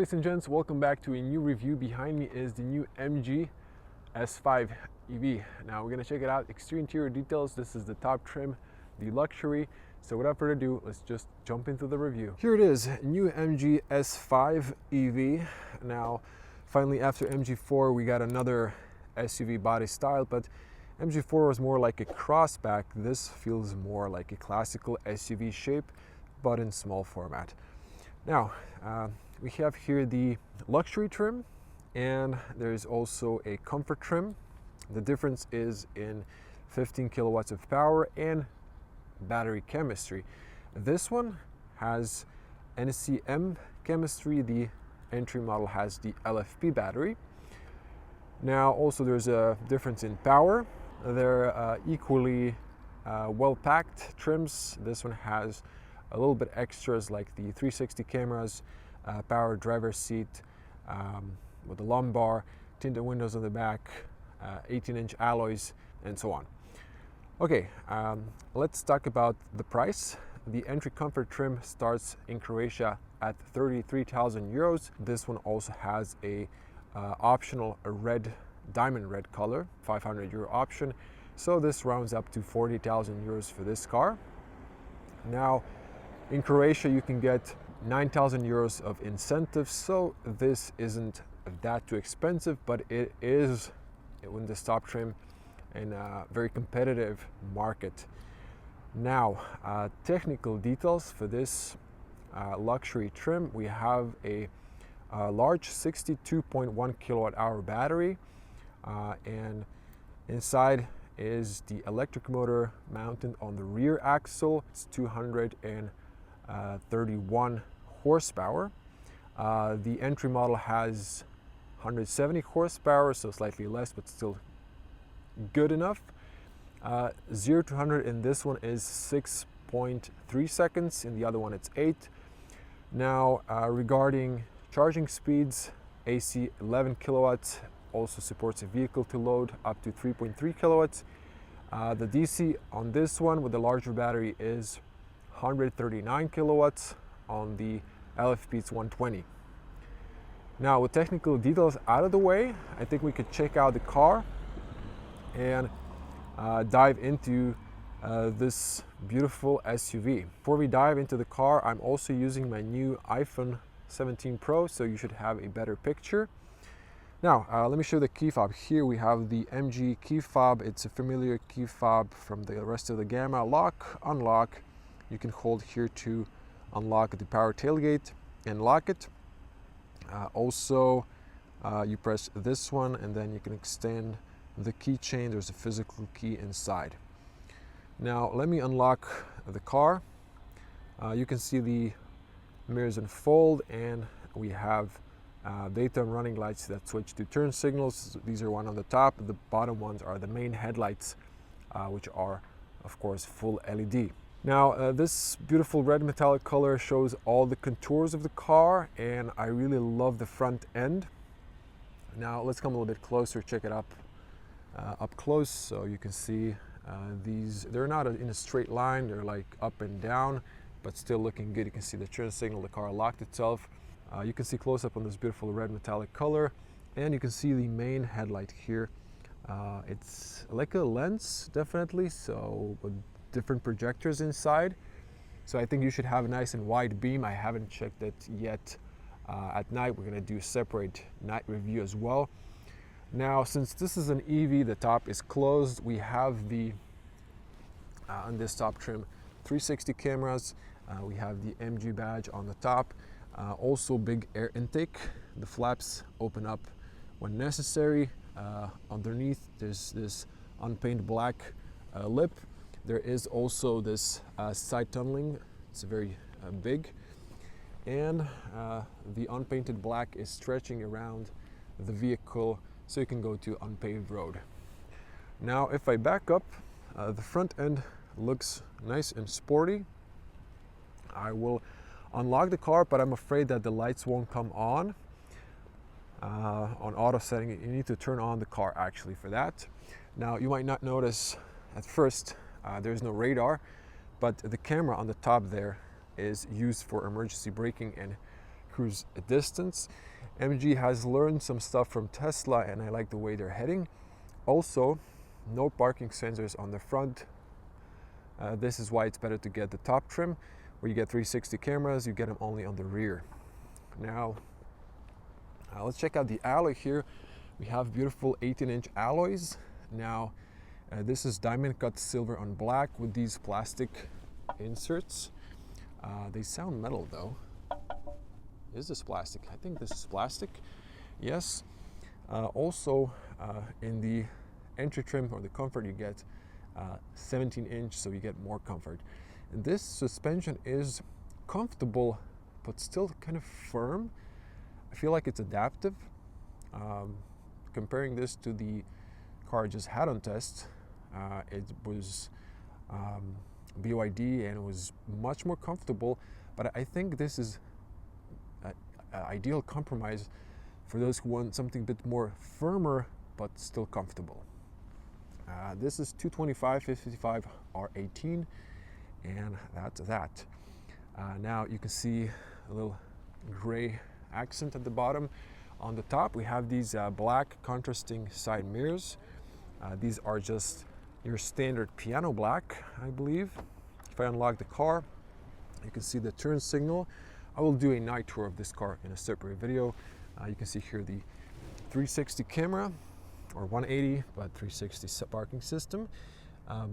ladies and gents, welcome back to a new review. Behind me is the new MG S5 EV. Now we're going to check it out. Exterior interior details. This is the top trim, the luxury. So without further ado, let's just jump into the review. Here it is, new MG S5 EV. Now finally, after MG4 we got another SUV body style, but MG4 was more like a crossback. This feels more like a classical SUV shape, but in small format. Now, we have here the luxury trim, and there's also a comfort trim. The difference is in 15 kilowatts of power and battery chemistry. This one has NCM chemistry. The entry model has the LFP battery. Now, also there's a difference in power. They're equally well-packed trims. This one has a little bit extras like the 360 cameras, power driver seat with the lumbar, tinted windows on the back, 18-inch alloys, and so on. Okay, let's talk about the price. The entry comfort trim starts in Croatia at 33,000 euros. This one also has a optional red, diamond red color, 500 euro option. So this rounds up to 40,000 euros for this car. Now, in Croatia, you can get 9,000 euros of incentives, so this isn't that too expensive, but it is in the top trim in a very competitive market. Now, technical details for this luxury trim. We have a large 62.1 kilowatt hour battery, and inside is the electric motor mounted on the rear axle. It's 231 horsepower. The entry model has 170 horsepower, so slightly less, but still good enough. 0 to 100 in this one is 6.3 seconds. In the other one, it's 8. Now, regarding charging speeds, AC 11 kilowatts also supports a vehicle to load up to 3.3 kilowatts. The DC on this one with the larger battery is 139 kilowatts. On the LFP it's 120. Now, with technical details out of the way, I think we could check out the car and dive into this beautiful SUV. Before we dive into the car, I'm also using my new iPhone 17 Pro, so you should have a better picture. Now, let me show you the key fob. Here we have the MG key fob. It's a familiar key fob from the rest of the Gamma. Lock, unlock. You can hold here to unlock the power tailgate and lock it. Also, you press this one and then you can extend the keychain. There's a physical key inside. Now, let me unlock the car. You can see the mirrors unfold, and we have daytime running lights that switch to turn signals. These are one on the top. The bottom ones are the main headlights, which are, of course, full LED. Now, this beautiful red metallic color shows all the contours of the car, and I really love the front end. Now, let's come a little bit closer, check it up close, so you can see these. They're not in a straight line, they're like up and down, but still looking good. You can see the turn signal, the car locked itself. You can see close up on this beautiful red metallic color, and you can see the main headlight here. It's like a lens, definitely, so with different projectors inside. So I think you should have a nice and wide beam. I haven't checked it yet. At night, we're gonna do a separate night review as well. Now, since this is an EV, the top is closed. We have the, on this top trim, 360 cameras. We have the MG badge on the top. Also big air intake. The flaps open up when necessary. Underneath, there's this unpainted black lip. There is also this side tunneling. It's very big. And the unpainted black is stretching around the vehicle so you can go to unpaved road. Now, if I back up, the front end looks nice and sporty. I will unlock the car, but I'm afraid that the lights won't come on auto setting. You need to turn on the car actually for that. Now, you might not notice at first there's no radar, but the camera on the top there is used for emergency braking and cruise distance. MG has learned some stuff from Tesla, and I like the way they're heading. Also, no parking sensors on the front. This is why it's better to get the top trim, where you get 360 cameras. You get them only on the rear. Now, let's check out the alloy here. We have beautiful 18-inch alloys. Now, this is diamond cut silver on black with these plastic inserts. They sound metal though. Is this plastic? I think this is plastic. Yes. Also, in the entry trim or the comfort, you get 17-inch, so you get more comfort. And this suspension is comfortable, but still kind of firm. I feel like it's adaptive. Comparing this to the car I just had on test, it was BYD and it was much more comfortable, but I think this is an ideal compromise for those who want something a bit more firmer but still comfortable. This is 225/55 R18, and that's that. Now you can see a little gray accent at the bottom. On the top we have these black contrasting side mirrors. These are just your standard piano black, I believe. If I unlock the car, you can see the turn signal. I will do a night tour of this car in a separate video. You can see here the 360 camera, or 180, but 360 parking system.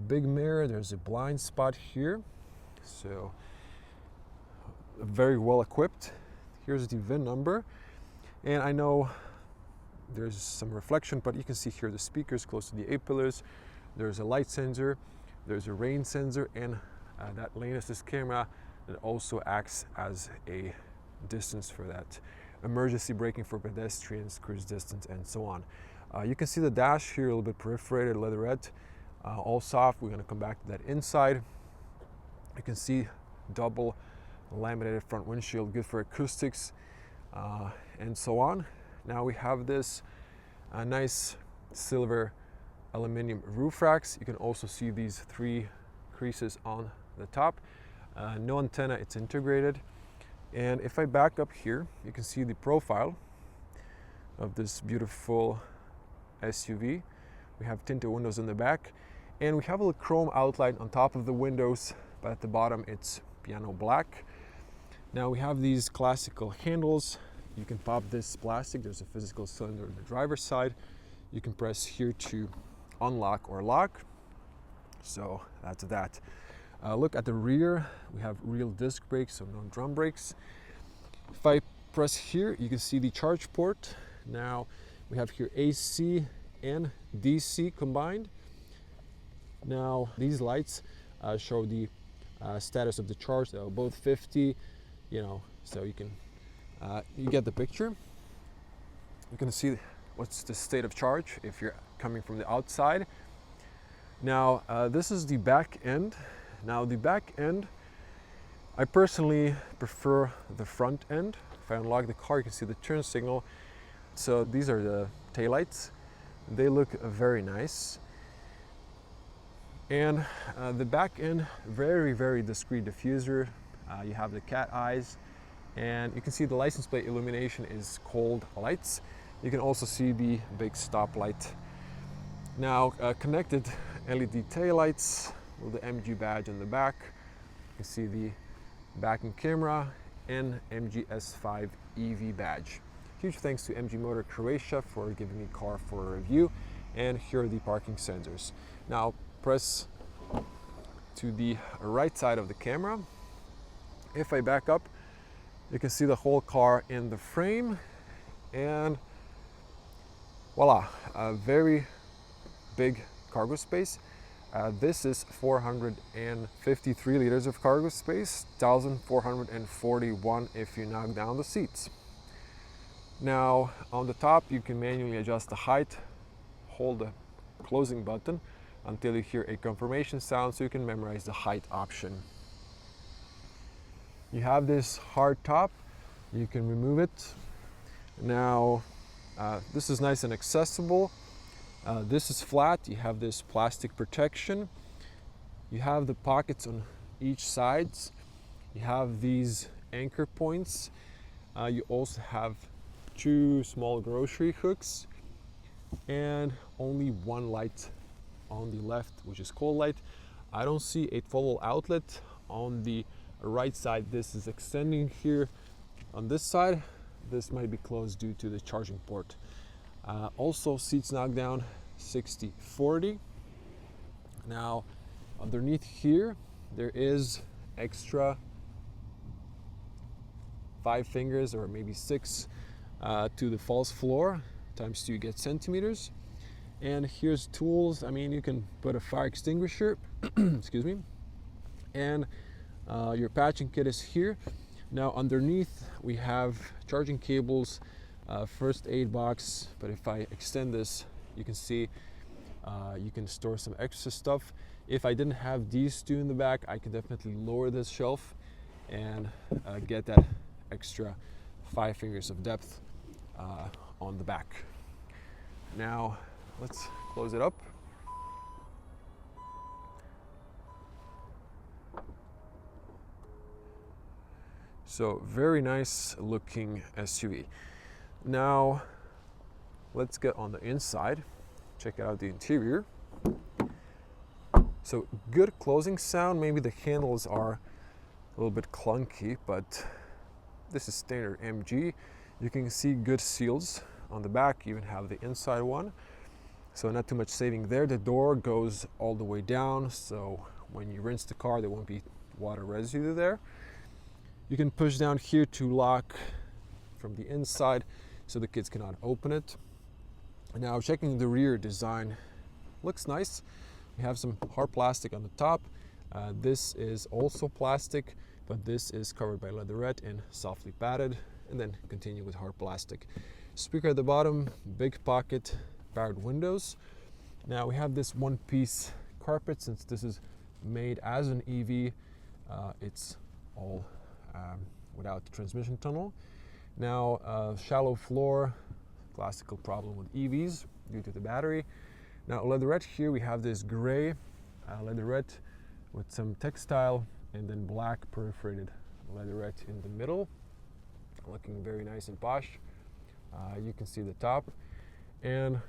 Big mirror, there's a blind spot here. So, very well equipped. Here's the VIN number. And I know there's some reflection, but you can see here the speakers close to the A-pillars. There's a light sensor, there's a rain sensor, and that lane assist camera that also acts as a distance for that emergency braking for pedestrians, cruise distance, and so on. You can see the dash here a little bit perforated, leatherette, all soft. We're going to come back to that inside. You can see double laminated front windshield, good for acoustics, and so on. Now we have this nice silver aluminum roof racks. You can also see these 3 creases on the top. No antenna, it's integrated. And if I back up here, you can see the profile of this beautiful SUV. We have tinted windows in the back, and we have a little chrome outline on top of the windows, but at the bottom it's piano black. Now we have these classical handles. You can pop this plastic. There's a physical cylinder on the driver's side. You can press here to unlock or lock. So that's that. Look at the rear. We have real disc brakes, so no drum brakes. If I press here, you can see the charge port. Now we have here AC and DC combined. Now these lights show the status of the charge. They're both 50, so you can you get the picture. You can see what's the state of charge if you're coming from the outside. Now this is the back end. Now the back end, I personally prefer the front end. If I unlock the car, you can see the turn signal. So these are the taillights. They look very nice. And the back end, very, very discreet diffuser. You have the cat eyes, and you can see the license plate illumination is cold lights. You can also see the big stop light. Now connected LED taillights with the MG badge in the back. You can see the backing camera and MG S5 EV badge. Huge thanks to MG Motor Croatia for giving me car for a review. And here are the parking sensors. Now press to the right side of the camera. If I back up, you can see the whole car in the frame, and voila, a very big cargo space. This is 453 liters of cargo space, 1,441 if you knock down the seats. Now on the top you can manually adjust the height. Hold the closing button until you hear a confirmation sound, so you can memorize the height option. You have this hard top, you can remove it. Now this is nice and accessible. This is flat. You have this plastic protection. You have the pockets on each side. You have these anchor points. You also have 2 small grocery hooks and only 1 light on the left, which is cold light. I don't see a 12-volt outlet on the right side. This is extending here on this side. This might be closed due to the charging port. Also, seats knocked down 60/40. Now, underneath here, there is extra 5 fingers or maybe 6 to the false floor, times 2 you get centimeters. And here's tools. I mean, you can put a fire extinguisher, excuse me, and your patching kit is here. Now underneath we have charging cables, first aid box, but if I extend this, you can see you can store some extra stuff. If I didn't have these 2 in the back, I could definitely lower this shelf and get that extra 5 fingers of depth on the back. Now let's close it up. So very nice looking SUV. Now let's get on the inside, check out the interior. So good closing sound. Maybe the handles are a little bit clunky, but this is standard MG. You can see good seals on the back, you even have the inside one. So not too much saving there. The door goes all the way down, so when you rinse the car, there won't be water residue there. You can push down here to lock from the inside so the kids cannot open it. Now checking the rear design, looks nice. We have some hard plastic on the top. This is also plastic, but this is covered by leatherette and softly padded, and then continue with hard plastic. Speaker at the bottom, big pocket, powered windows. Now we have this one-piece carpet. Since this is made as an EV, it's all without the transmission tunnel. Now shallow floor, classical problem with EVs due to the battery. Now leatherette here, we have this gray leatherette with some textile and then black perforated leatherette in the middle, looking very nice and posh. You can see the top, and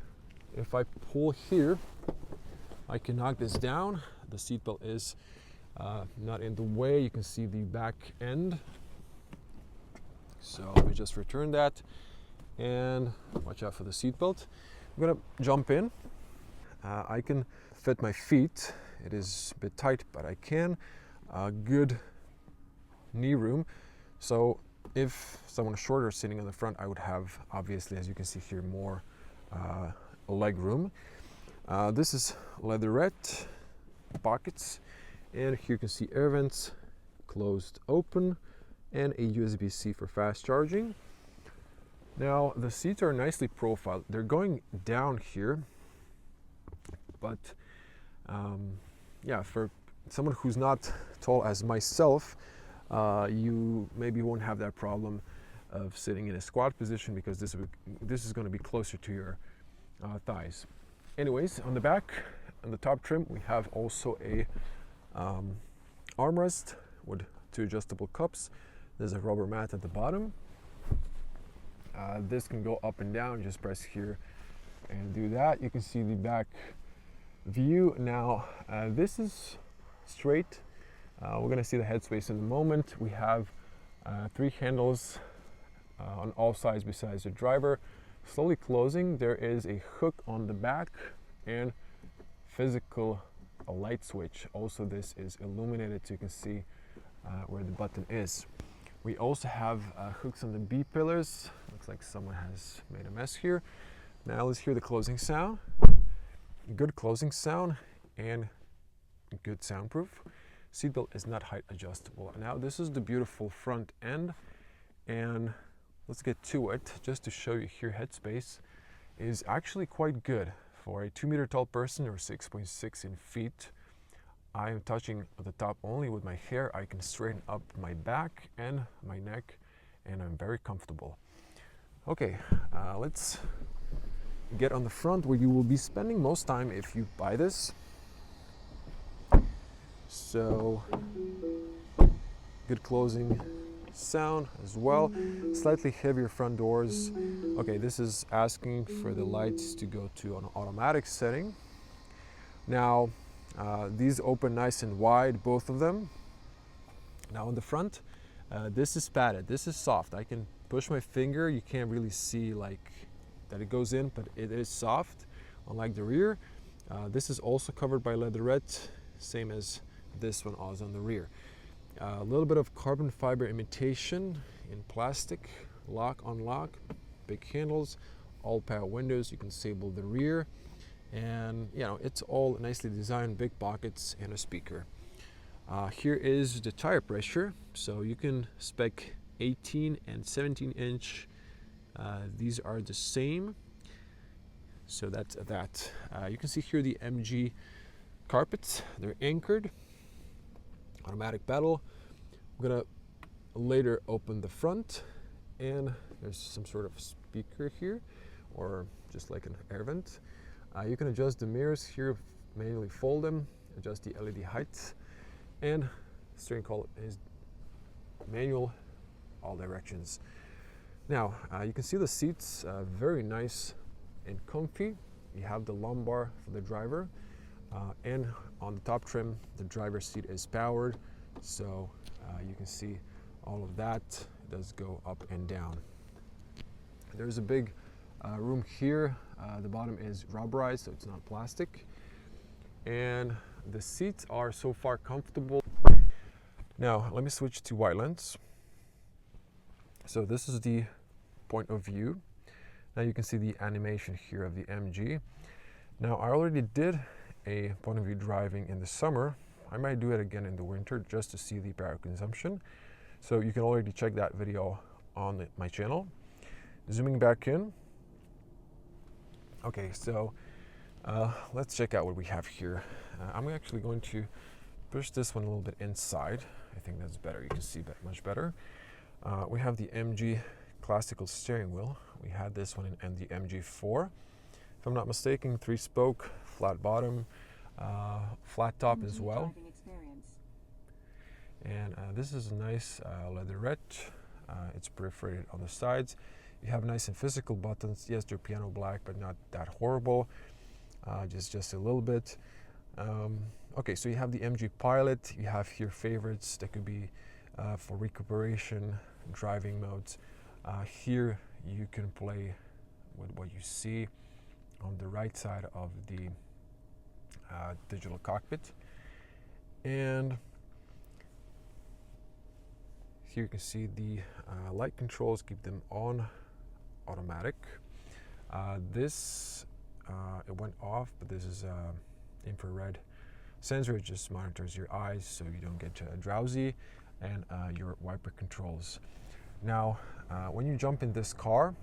if I pull here, I can knock this down. The seatbelt is not in the way. You can see the back end. So let me just return that and watch out for the seatbelt. I'm gonna jump in. I can fit my feet. It is a bit tight, but I can. Good knee room. So if someone shorter sitting on the front, I would have, obviously, as you can see here, more leg room. This is leatherette pockets, and here you can see air vents, closed open, and a USB-C for fast charging. Now the seats are nicely profiled. They're going down here, but yeah, for someone who's not tall as myself, you maybe won't have that problem of sitting in a squat position, because this is going to be closer to your thighs. Anyways, on the back, on the top trim, we have also a armrest with 2 adjustable cups. There's a rubber mat at the bottom. This can go up and down. Just press here and do that. You can see the back view. Now this is straight. We're going to see the headspace in a moment. We have 3 handles on all sides besides the driver. Slowly closing, there is a hook on the back and physical light switch. Also, this is illuminated, so you can see where the button is. We also have hooks on the B pillars. Looks like someone has made a mess here. Now let's hear the closing sound. Good closing sound and good soundproof. Seatbelt is not height adjustable. Now this is the beautiful front end, and let's get to it. Just to show you here, headspace is actually quite good for a 2-meter tall person, or 6.6 in feet. I am touching the top only with my hair. I can straighten up my back and my neck, and I'm very comfortable. Okay, let's get on the front, where you will be spending most time if you buy this. So good closing sound as well. Slightly heavier front doors. Okay, this is asking for the lights to go to an automatic setting. Now, these open nice and wide, both of them. Now on the front, this is padded, this is soft. I can push my finger, you can't really see like that it goes in, but it is soft, unlike the rear. This is also covered by leatherette, same as this one was on the rear. A little bit of carbon fiber imitation in plastic, lock, unlock, big handles, all power windows. You can disable the rear, and you know, it's all nicely designed, big pockets and a speaker. Here is the tire pressure, so you can spec 18 and 17 inch. These are the same, so that's that. You can see here the MG carpets, they're anchored, automatic pedal. I'm gonna later open the front, and there's some sort of speaker here, or just like an air vent. You can adjust the mirrors here, manually fold them, adjust the LED height, and steering column is manual, all directions. Now you can see the seats, very nice and comfy. You have the lumbar for the driver, and on the top trim the driver's seat is powered, so you can see all of that. It does go up and down. There's a big room here. The bottom is rubberized, so it's not plastic, and the seats are so far comfortable. Now let me switch to wide lens. So this is the point of view. Now you can see the animation here of the MG. Now I already did a point of view driving in the summer. I might do it again in the winter just to see the power consumption. So you can already check that video on my channel. Zooming back in. Okay, so let's check out what we have here. I'm actually going to push this one a little bit inside. I think that's better. You can see that much better. We have the MG classical steering wheel. We had this one in the MG4. If I'm not mistaken, 3-spoke, flat bottom, flat top as well. And this is a nice leatherette. It's perforated on the sides. You have nice and physical buttons. Yes, they're piano black, but not that horrible. Just a little bit. Okay, so you have the MG Pilot. You have here favorites that could be for recuperation, driving modes. Here you can play with what you see on the right side of the digital cockpit. And here you can see the light controls, keep them on automatic. This it went off, but this is infrared sensor. It just monitors your eyes so you don't get drowsy, and your wiper controls. Now when you jump in this car,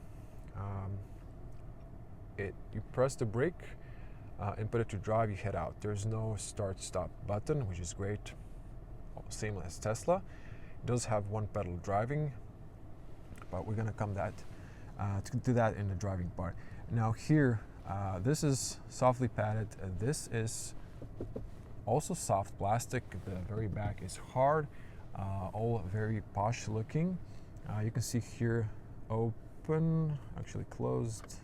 you press the brake and put it to drive, you head out. There's no start stop button, which is great, same as Tesla. It does have one pedal driving, but we're gonna come to that in the driving part. Now here, this is softly padded, and this is also soft plastic. The very back is hard, all very posh looking. You can see here open, actually closed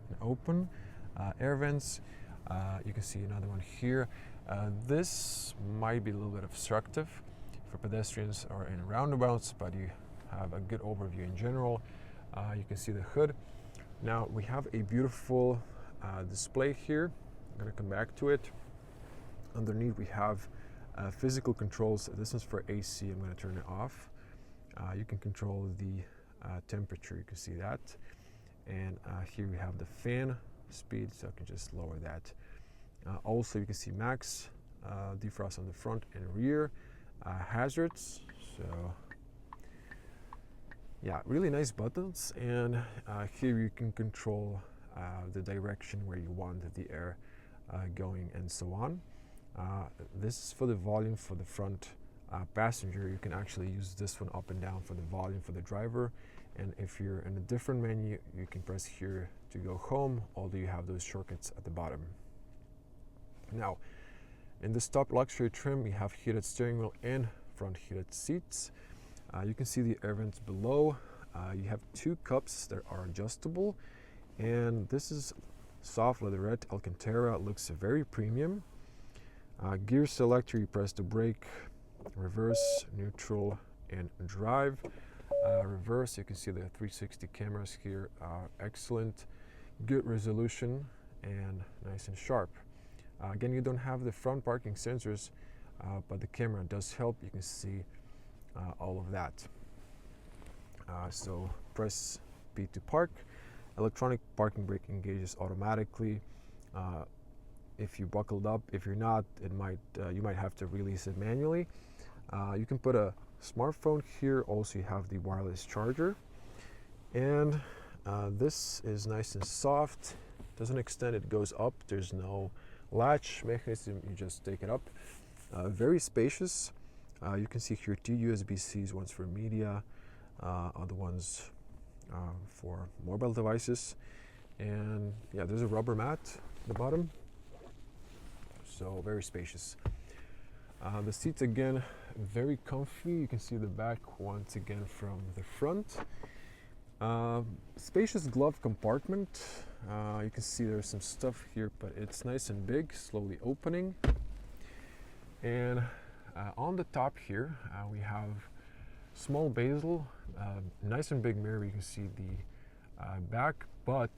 and open, air vents. You can see another one here. This might be a little bit obstructive for pedestrians or in roundabouts, but you have a good overview in general. You can see the hood. Now we have a beautiful display here. I'm going to come back to it. Underneath we have physical controls. This is for AC. I'm going to turn it off. You can control the temperature. You can see that. And here we have the fan speed, so I can just lower that. Also you can see max defrost on the front and rear, hazards. So yeah, really nice buttons. And here you can control the direction where you want the air going and so on. This is for the volume for the front passenger. You can actually use this one up and down for the volume for the driver. And if you're in a different menu, you can press here to go home, although you have those shortcuts at the bottom. Now, in this top luxury trim, we have heated steering wheel and front heated seats. You can see the air vents below. You have two cups that are adjustable, and this is soft leatherette Alcantara. Looks very premium. Gear selector, you press the brake, reverse, neutral, and drive. Reverse, you can see the 360 cameras here. Excellent, good resolution, and nice and sharp. Again, you don't have the front parking sensors, but the camera does help. You can see all of that. So press P to park. Electronic parking brake engages automatically. If you buckled up, if you're not, you might have to release it manually. You can put a smartphone here. Also, you have the wireless charger, and this is nice and soft. Doesn't extend, it goes up. There's no latch mechanism, you just take it up. Very spacious. You can see here two USB-Cs, one's for media, other ones for mobile devices, and yeah, there's a rubber mat at the bottom, so very spacious. The seats, again, very comfy. You can see the back once again from the front. Spacious glove compartment. You can see there's some stuff here, but it's nice and big, slowly opening. And on the top here, we have small bezel, nice and big mirror. You can see the back, but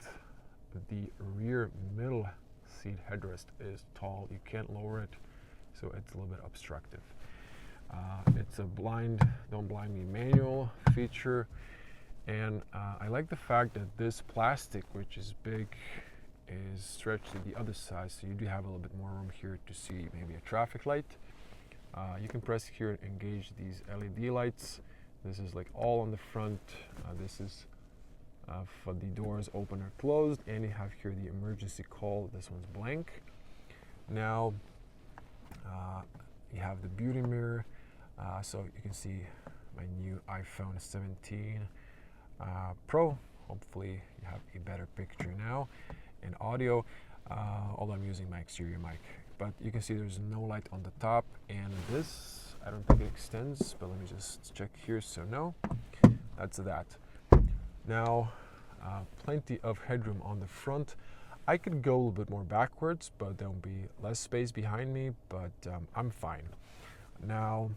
the rear middle seat headrest is tall. You can't lower it, so it's a little bit obstructive. It's a don't blind me manual feature, and I like the fact that this plastic, which is big, is stretched to the other side, so you do have a little bit more room here to see maybe a traffic light. You can press here and engage these LED lights. This is like all on the front. This is for the doors open or closed, and you have here the emergency call. This one's blank. Now you have the beauty mirror, so you can see my new iPhone 17 Pro. Hopefully you have a better picture now, and audio, although I'm using my exterior mic. But you can see there's no light on the top, and this, I don't think it extends, but let me just check here. So no, that's that. Now, plenty of headroom on the front. I could go a little bit more backwards, but there'll be less space behind me, but I'm fine. Now,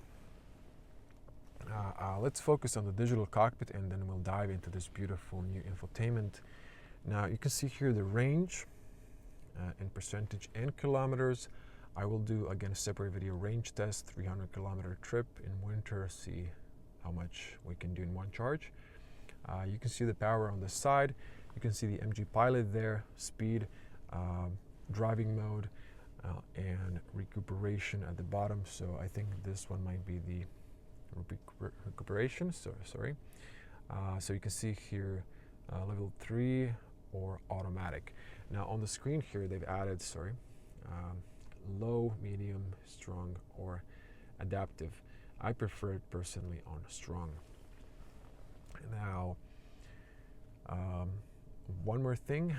let's focus on the digital cockpit, and then we'll dive into this beautiful new infotainment. Now, you can see here the range in percentage and kilometers. I will do, again, a separate video range test, 300-kilometer trip in winter, see how much we can do in one charge. You can see the power on the side. You can see the MG Pilot there, speed, driving mode, and recuperation at the bottom. So I think this one might be the recuperation, so sorry. So you can see here level 3 or automatic. Now on the screen here they've added, low, medium, strong, or adaptive. I prefer it personally on strong. Now, one more thing,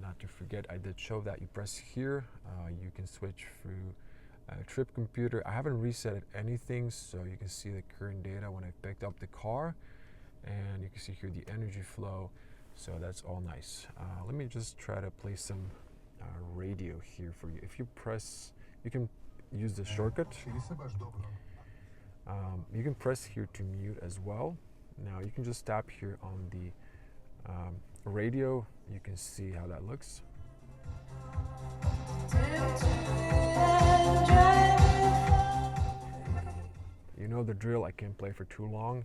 not to forget, I did show that you press here, you can switch through trip computer. I haven't reset anything, so you can see the current data when I picked up the car, and you can see here the energy flow, so that's all nice. Let me just try to play some radio here for you. If you press, you can use the shortcut. You can press here to mute as well. Now you can just tap here on the radio. You can see how that looks. You know the drill, I can't play for too long.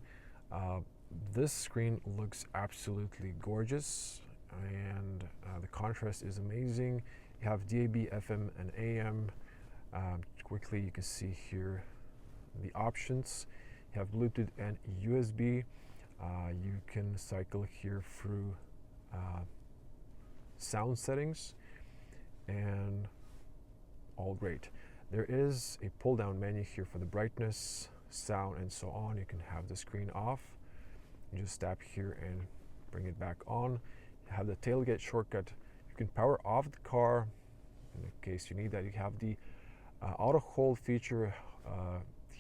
This screen looks absolutely gorgeous, and the contrast is amazing. You have DAB, FM, and AM. Quickly, you can see here the options. You have Bluetooth and USB. You can cycle here through sound settings, and all great. There is a pull down menu here for the brightness, sound, and so on. You can have the screen off. You just tap here and bring it back on. You have the tailgate shortcut. You can power off the car in case you need that. You have the auto hold feature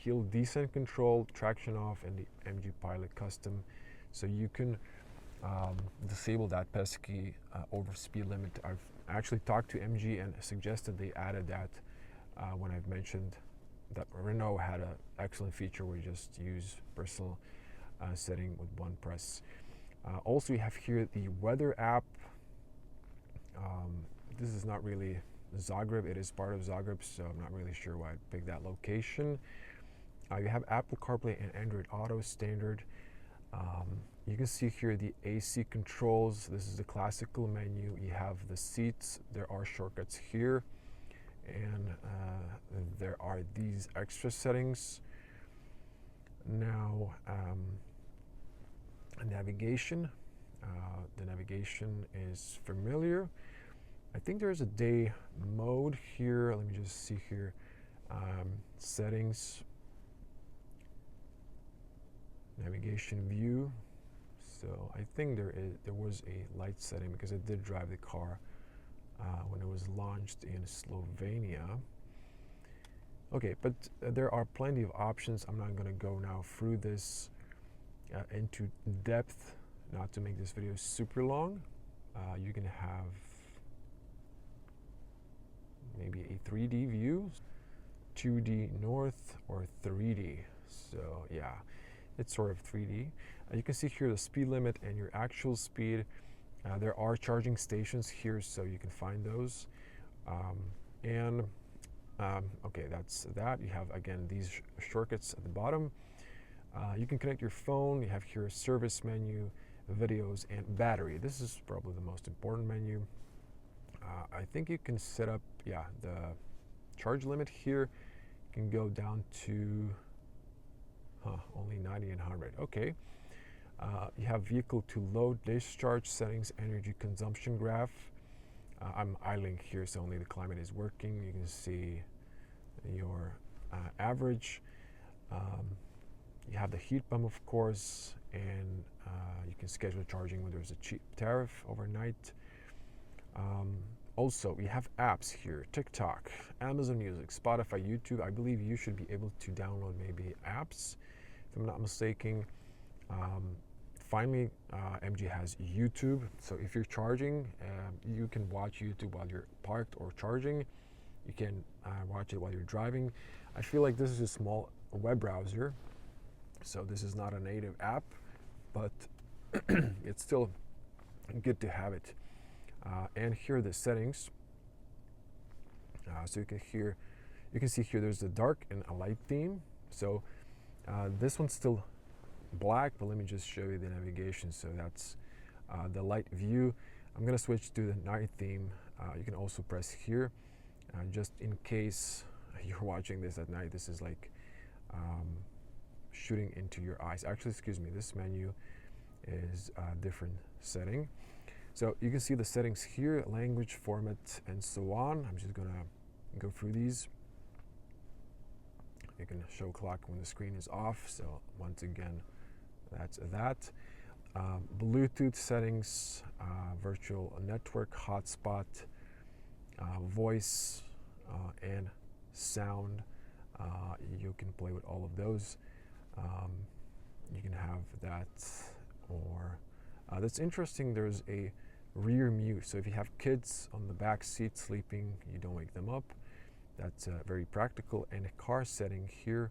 hill descent control, traction off, and the MG Pilot Custom. So you can disable that pesky over speed limit. I've actually talked to MG and suggested they added that when I've mentioned that Renault had an excellent feature where you just use personal setting with one press. Also, you have here the weather app. This is not really Zagreb. It is part of Zagreb, so I'm not really sure why I picked that location. You have Apple CarPlay and Android Auto standard. You can see here the AC controls. This is the classical menu. You have the seats. There are shortcuts here, and there are these extra settings. Now, navigation. The navigation is familiar. I think there's a day mode here. Let me just see here. Settings. Navigation view. So I think there was a light setting because I did drive the car when it was launched in Slovenia. Okay, but there are plenty of options. I'm not going to go now through this into depth, not to make this video super long. You can have maybe a 3D view, 2D north, or 3D. So yeah, it's sort of 3D. You can see here the speed limit and your actual speed. There are charging stations here, so you can find those. Okay, that's that. You have, again, these shortcuts at the bottom. You can connect your phone. You have here a service menu, videos, and battery. This is probably the most important menu. I think you can set up, the charge limit here. You can go down to only 90 and 100. Okay. You have vehicle to load, discharge settings, energy consumption graph. I'm idling here, so only the climate is working. You can see your average. You have the heat pump, of course, and you can schedule charging when there's a cheap tariff overnight. Also, we have apps here: TikTok, Amazon Music, Spotify, YouTube. I believe you should be able to download maybe apps, if I'm not mistaken. Finally, MG has YouTube. So if you're charging, you can watch YouTube while you're parked or charging. You can watch it while you're driving. I feel like this is a small web browser, so this is not a native app, but it's still good to have it. And here are the settings. So you can see here there's the dark and a light theme. So this one's still black, but let me just show you the navigation. So that's the light view. I'm gonna switch to the night theme. You can also press here, just in case you're watching this at night. This is like shooting into your eyes. Actually, excuse me, this menu is a different setting. So you can see the settings here, language, format, and so on. I'm just gonna go through these. You can show clock when the screen is off. So once again, that's that. Bluetooth settings, virtual network hotspot, voice, and sound. You can play with all of those. You can have that, or that's interesting. There's a rear mute. So if you have kids on the back seat sleeping, you don't wake them up. That's very practical. And a car setting here,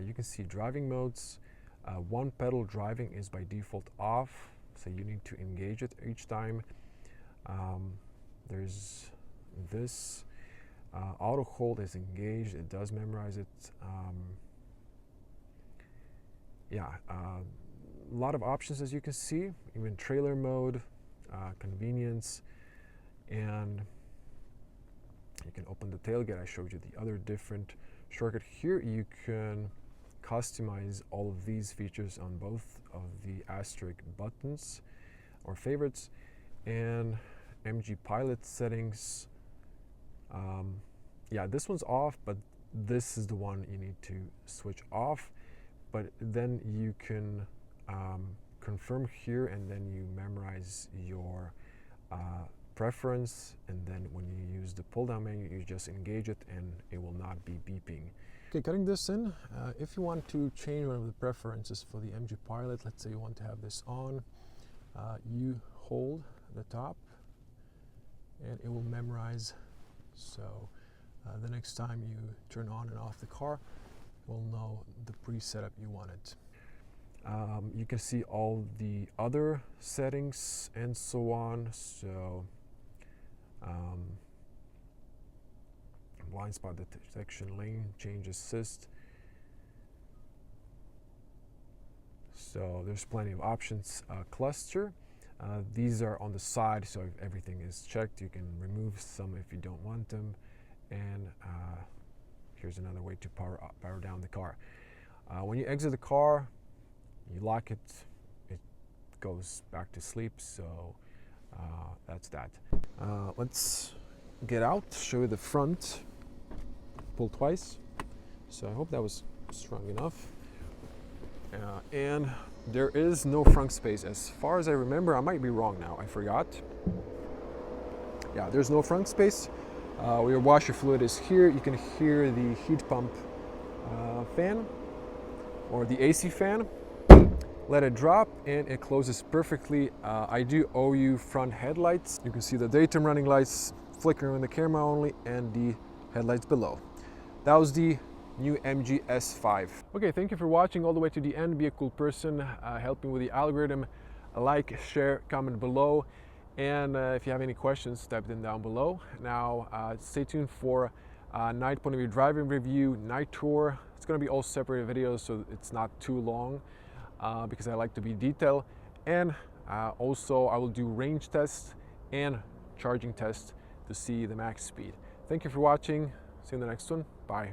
you can see driving modes. One pedal driving is by default off, so you need to engage it each time. There's this. Auto hold is engaged. It does memorize it. A lot of options, as you can see. Even trailer mode, convenience, and you can open the tailgate. I showed you the other different shortcut. Here you can customize all of these features on both of the asterisk buttons or favorites, and MG Pilot settings. This one's off, but this is the one you need to switch off. But then you can confirm here, and then you memorize your preference, and then when you use the pull down menu, you just engage it and it will not be beeping. Okay, cutting this in, if you want to change one of the preferences for the MG Pilot, let's say you want to have this on, you hold the top and it will memorize. So the next time you turn on and off the car, it will know the pre-setup you wanted. You can see all the other settings and so on. So blind spot detection, lane change assist. So there's plenty of options. Cluster, these are on the side, so if everything is checked, you can remove some if you don't want them. And here's another way to power down the car. When you exit the car, you lock it, it goes back to sleep. So that's that. Let's get out, show you the front. Pull twice. So I hope that was strong enough. And there is no front space as far as I remember. I might be wrong now, I forgot. Yeah, there's no front space. Your washer fluid is here. You can hear the heat pump fan or the AC fan. Let it drop and it closes perfectly. I do owe you front headlights. You can see the daytime running lights flickering on the camera only and the headlights below. That was the new MG S5. Okay, thank you for watching all the way to the end. Be a cool person, help me with the algorithm. Like, share, comment below. And if you have any questions, type them down below. Now, stay tuned for night point of view driving review, night tour. It's gonna be all separate videos, so it's not too long because I like to be detailed. And also I will do range tests and charging tests to see the max speed. Thank you for watching. See you in the next one. Bye.